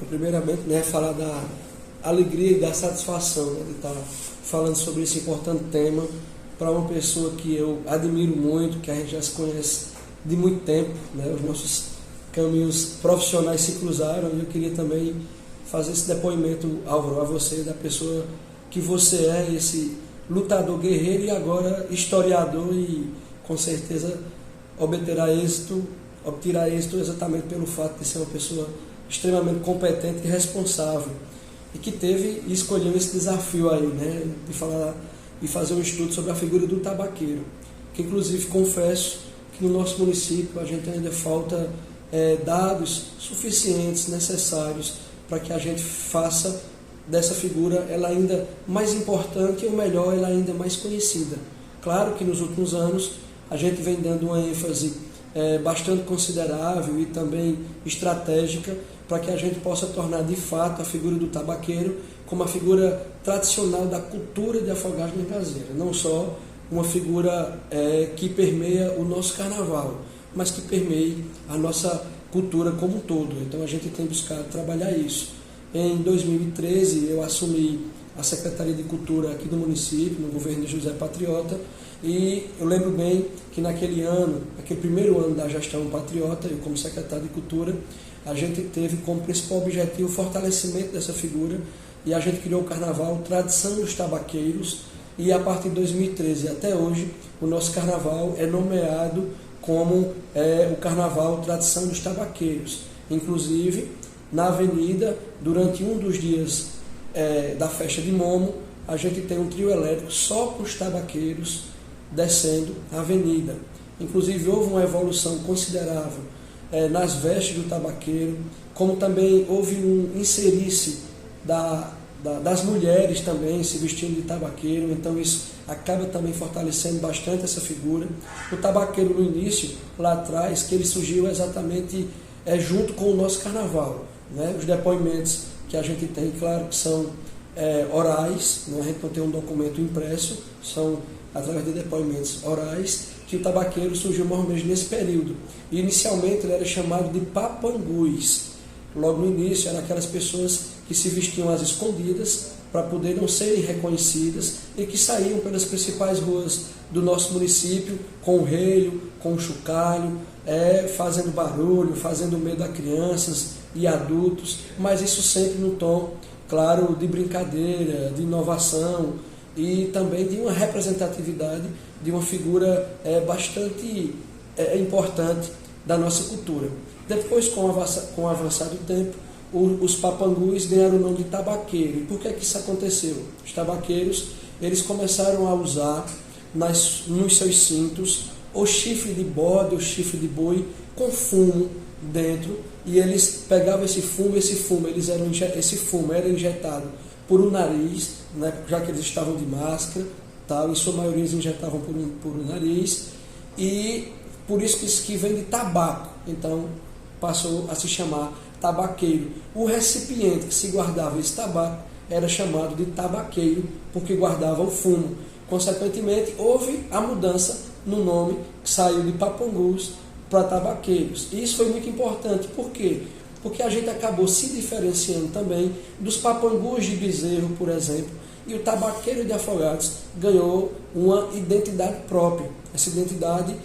Primeiramente, né, falar da alegria e da satisfação, né, de estar falando sobre esse importante tema para uma pessoa que eu admiro muito, que a gente já se conhece de muito tempo, né, os nossos caminhos profissionais se cruzaram, e eu queria também fazer esse depoimento, Álvaro, a você, da pessoa que você é, esse lutador guerreiro e agora historiador, e com certeza obterá êxito exatamente pelo fato de ser uma pessoa extremamente competente e responsável, e que teve e escolheu esse desafio aí, né, de falar e fazer um estudo sobre a figura do tabaqueiro, que inclusive confesso que no nosso município a gente ainda falta dados suficientes, necessários, para que a gente faça dessa figura ela ainda mais importante, ou melhor, ela ainda mais conhecida. Claro que nos últimos anos a gente vem dando uma ênfase bastante considerável e também estratégica para que a gente possa tornar de fato a figura do tabaqueiro como a figura tradicional da cultura de Afogados da Engazeira, não só uma figura que permeia o nosso carnaval, mas que permeie a nossa cultura como um todo. Então a gente tem buscado trabalhar isso. Em 2013 eu assumi a Secretaria de Cultura aqui do município, no governo de José Patriota, e eu lembro bem que naquele ano, aquele primeiro ano da gestão patriota, eu como secretário de Cultura, a gente teve como principal objetivo o fortalecimento dessa figura, e a gente criou o Carnaval Tradição dos Tabaqueiros, e a partir de 2013 até hoje, o nosso carnaval é nomeado como o Carnaval Tradição dos Tabaqueiros. Inclusive, na avenida, durante um dos dias da festa de Momo, a gente tem um trio elétrico só com os tabaqueiros descendo a avenida. Inclusive, houve uma evolução considerável nas vestes do tabaqueiro, como também houve um inserir-se das mulheres também se vestindo de tabaqueiro, então isso acaba também fortalecendo bastante essa figura. O tabaqueiro no início, lá atrás, que ele surgiu exatamente junto com o nosso carnaval, né? Os depoimentos que a gente tem, claro que são orais, né? A gente não tem um documento impresso, são através de depoimentos orais, que o tabaqueiro surgiu mais ou menos nesse período. E inicialmente ele era chamado de papangus. Logo no início eram aquelas pessoas que se vestiam às escondidas para poder não serem reconhecidas e que saíam pelas principais ruas do nosso município com o reio, com o chocalho, fazendo barulho, fazendo medo a crianças e adultos, mas isso sempre no tom, claro, de brincadeira, de inovação e também de uma representatividade de uma figura bastante importante da nossa cultura. Depois, com o avançar do tempo, os papangus ganharam o nome de tabaqueiro. E por que isso aconteceu? Os tabaqueiros eles começaram a usar nos seus cintos o chifre de bode, o chifre de boi com fumo dentro, e eles pegavam esse fumo esse fumo era injetado por um nariz, né, já que eles estavam de máscara, tal, em sua maioria eles injetavam por um nariz, e por isso que vem de tabaco, então passou a se chamar tabaqueiro. O recipiente que se guardava esse tabaco era chamado de tabaqueiro, porque guardava o fumo. Consequentemente, houve a mudança no nome, que saiu de papangus para tabaqueiros. E isso foi muito importante. Por quê? Porque a gente acabou se diferenciando também dos papangus de Bezerro, por exemplo, e o tabaqueiro de Afogados ganhou uma identidade própria. Essa identidade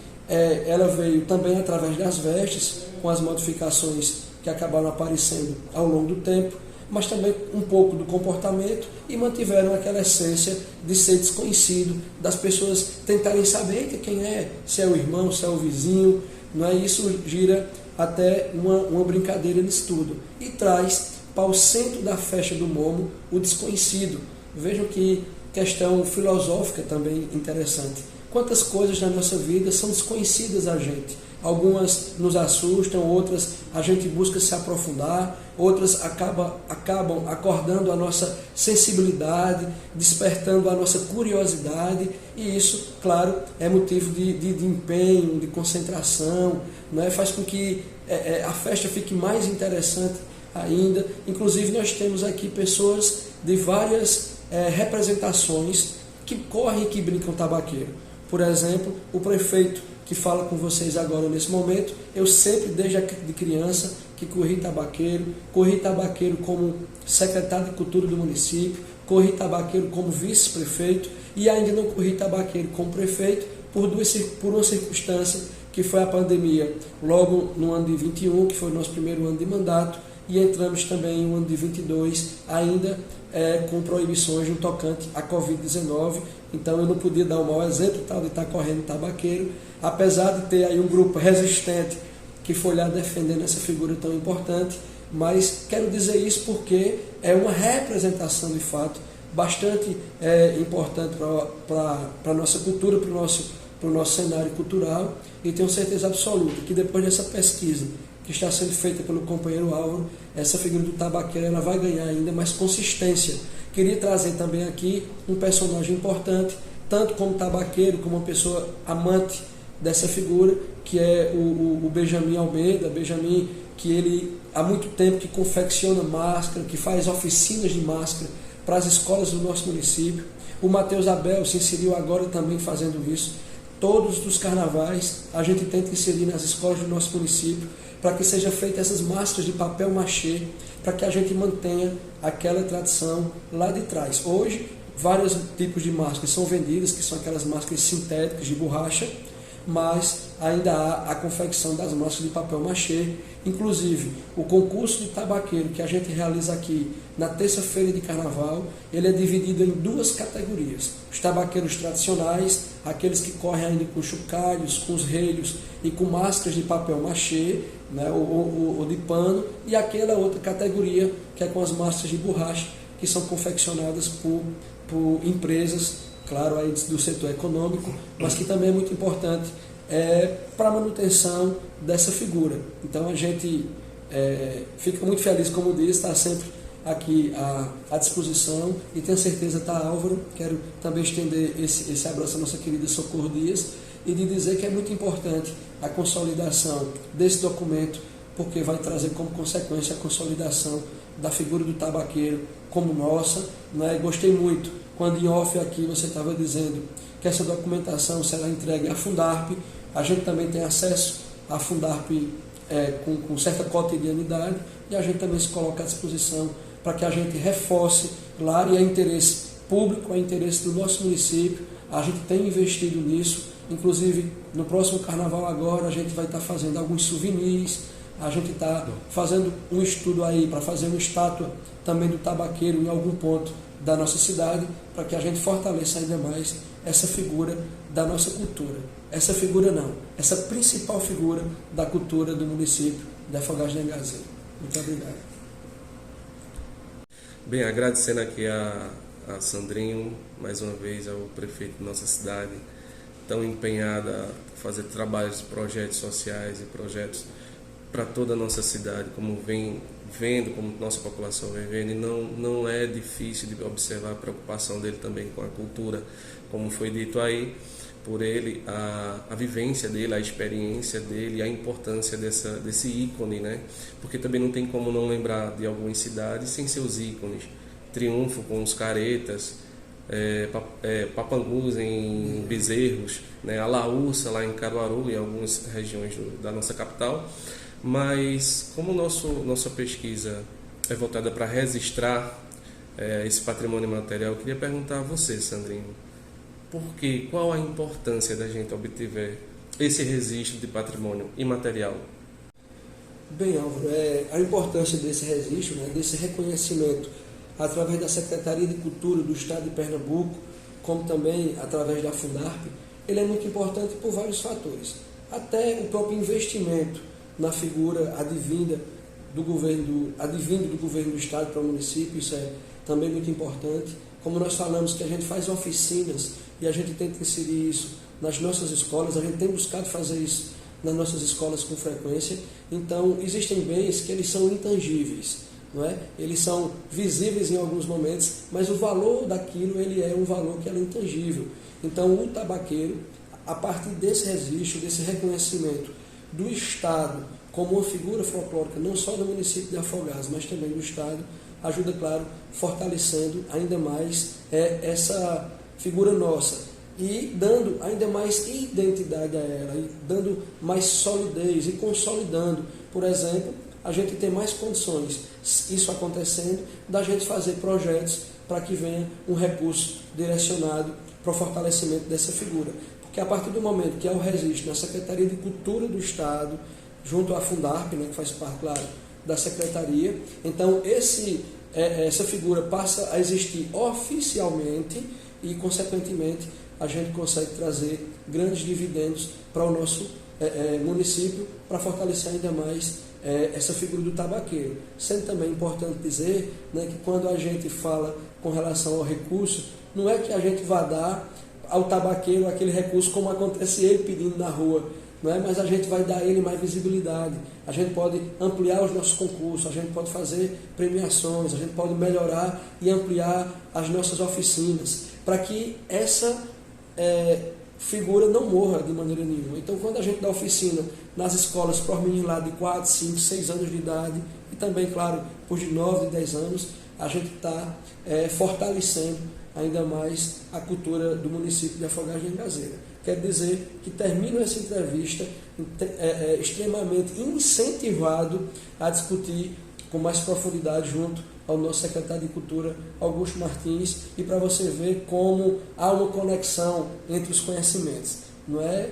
ela veio também através das vestes, com as modificações que acabaram aparecendo ao longo do tempo, mas também um pouco do comportamento, e mantiveram aquela essência de ser desconhecido, das pessoas tentarem saber quem é, se é o irmão, se é o vizinho, não é? Isso gira até uma brincadeira nisso tudo, e traz para o centro da festa do Momo o desconhecido. Vejam que questão filosófica também interessante. Quantas coisas na nossa vida são desconhecidas a gente. Algumas nos assustam, outras a gente busca se aprofundar, outras acabam acordando a nossa sensibilidade, despertando a nossa curiosidade, e isso, claro, é motivo de empenho, de concentração, não é? Faz com que a festa fique mais interessante ainda. Inclusive nós temos aqui pessoas de várias representações que correm e que brincam tabaqueiro. Por exemplo, o prefeito que fala com vocês agora nesse momento, eu sempre, desde de criança, que corri tabaqueiro como secretário de Cultura do município, corri tabaqueiro como vice-prefeito e ainda não corri tabaqueiro como prefeito por uma circunstância que foi a pandemia, logo no ano de 21, que foi o nosso primeiro ano de mandato, e entramos também no ano de 22, ainda com proibições no tocante à Covid-19, então eu não podia dar o mau exemplo tal de estar correndo tabaqueiro, apesar de ter aí um grupo resistente que foi lá defendendo essa figura tão importante, mas quero dizer isso porque é uma representação de fato bastante importante para a nossa cultura, para o nosso cenário cultural, e tenho certeza absoluta que depois dessa pesquisa que está sendo feita pelo companheiro Álvaro, essa figura do tabaqueiro ela vai ganhar ainda mais consistência. Queria trazer também aqui um personagem importante, tanto como tabaqueiro, como uma pessoa amante dessa figura, que é o Benjamin Almeida. Benjamin, que ele há muito tempo que confecciona máscara, que faz oficinas de máscara para as escolas do nosso município. O Matheus Abel se inseriu agora também fazendo isso. Todos os carnavais a gente tenta inserir nas escolas do nosso município para que sejam feitas essas máscaras de papel machê, para que a gente mantenha aquela tradição lá de trás. Hoje, vários tipos de máscaras são vendidas, que são aquelas máscaras sintéticas de borracha, mas ainda há a confecção das máscaras de papel machê. Inclusive, o concurso de tabaqueiro que a gente realiza aqui na terça-feira de carnaval, ele é dividido em duas categorias: os tabaqueiros tradicionais, aqueles que correm ainda com chocalhos, com os relhos e com máscaras de papel machê, né, ou de pano, e aquela outra categoria que é com as máscaras de borracha, que são confeccionadas por empresas, claro, aí do setor econômico, mas que também é muito importante para a manutenção dessa figura. Então a gente fica muito feliz, como disse, está sempre aqui à disposição, e tenho certeza, tá, Álvaro, quero também estender esse abraço à nossa querida Socorro Dias, e de dizer que é muito importante a consolidação desse documento, porque vai trazer como consequência a consolidação da figura do tabaqueiro como nossa, né? Gostei muito quando em off aqui você estava dizendo que essa documentação será entregue à Fundarp. A gente também tem acesso à Fundarp com certa cotidianidade, e a gente também se coloca à disposição para que a gente reforce, claro, e é interesse público, é interesse do nosso município. A gente tem investido nisso, inclusive no próximo carnaval agora a gente vai estar fazendo alguns souvenirs, a gente está fazendo um estudo aí para fazer uma estátua também do tabaqueiro em algum ponto da nossa cidade, para que a gente fortaleça ainda mais essa figura da nossa cultura. Essa figura não, essa principal figura da cultura do município de Afogados de Engazeiro. Muito obrigado. Bem, agradecendo aqui a Sandrinho, mais uma vez ao prefeito de nossa cidade, tão empenhada a fazer trabalhos, projetos sociais e projetos para toda a nossa cidade, como vem vendo, como nossa população vem vendo, e não é difícil de observar a preocupação dele também com a cultura, como foi dito aí por ele, a vivência dele, a experiência dele, a importância desse ícone, né? Porque também não tem como não lembrar de algumas cidades sem seus ícones. Triunfo com os caretas, Papangus em Bezerros, né? A Laúça lá em Caruaru e algumas regiões da nossa capital. Mas como nossa pesquisa é voltada para registrar esse patrimônio material, eu queria perguntar a você, Sandrinho, qual a importância da gente obter esse registro de patrimônio imaterial? Bem, Álvaro, a importância desse registro, né, desse reconhecimento através da Secretaria de Cultura do Estado de Pernambuco, como também através da Fundarp, ele é muito importante por vários fatores. Até o próprio investimento na figura advindo do governo do Estado para o município, isso é também muito importante. Como nós falamos que a gente faz oficinas e a gente tenta inserir isso nas nossas escolas, a gente tem buscado fazer isso nas nossas escolas com frequência. Então, existem bens que eles são intangíveis, não é? Eles são visíveis em alguns momentos, mas o valor daquilo ele é um valor que é intangível. Então, o tabaqueiro, a partir desse registro, desse reconhecimento do Estado como uma figura folclórica, não só do município de Afogados, mas também do Estado, ajuda, claro, fortalecendo ainda mais essa figura nossa e dando ainda mais identidade a ela, e dando mais solidez e consolidando, por exemplo, a gente tem mais condições, isso acontecendo, da gente fazer projetos para que venha um recurso direcionado para o fortalecimento dessa figura. Porque a partir do momento que há o registro na Secretaria de Cultura do Estado, junto à Fundarp, né, que faz parte, claro, da Secretaria, então essa figura passa a existir oficialmente e, consequentemente, a gente consegue trazer grandes dividendos para o nosso município, para fortalecer ainda mais essa figura do tabaqueiro. Sendo também importante dizer, né, que quando a gente fala com relação ao recurso, não é que a gente vá dar ao tabaqueiro aquele recurso como acontece ele pedindo na rua, não é? Mas a gente vai dar a ele mais visibilidade, a gente pode ampliar os nossos concursos, a gente pode fazer premiações, a gente pode melhorar e ampliar as nossas oficinas, para que essa figura não morra de maneira nenhuma. Então, quando a gente dá oficina nas escolas para os meninos lá de 4, 5, 6 anos de idade, e também, claro, por de 9, 10 anos, a gente está fortalecendo ainda mais a cultura do município de Afogados de Engazeira. Quero dizer que termino essa entrevista extremamente incentivado a discutir com mais profundidade junto ao nosso secretário de Cultura, Augusto Martins, e para você ver como há uma conexão entre os conhecimentos, não é?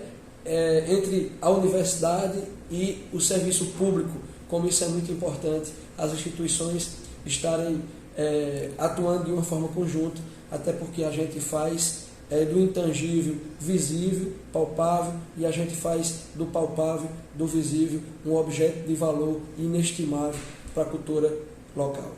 Entre a universidade e o serviço público, como isso é muito importante, as instituições estarem atuando de uma forma conjunta, até porque a gente faz do intangível visível, palpável, e a gente faz do palpável, do visível, um objeto de valor inestimável para a cultura local.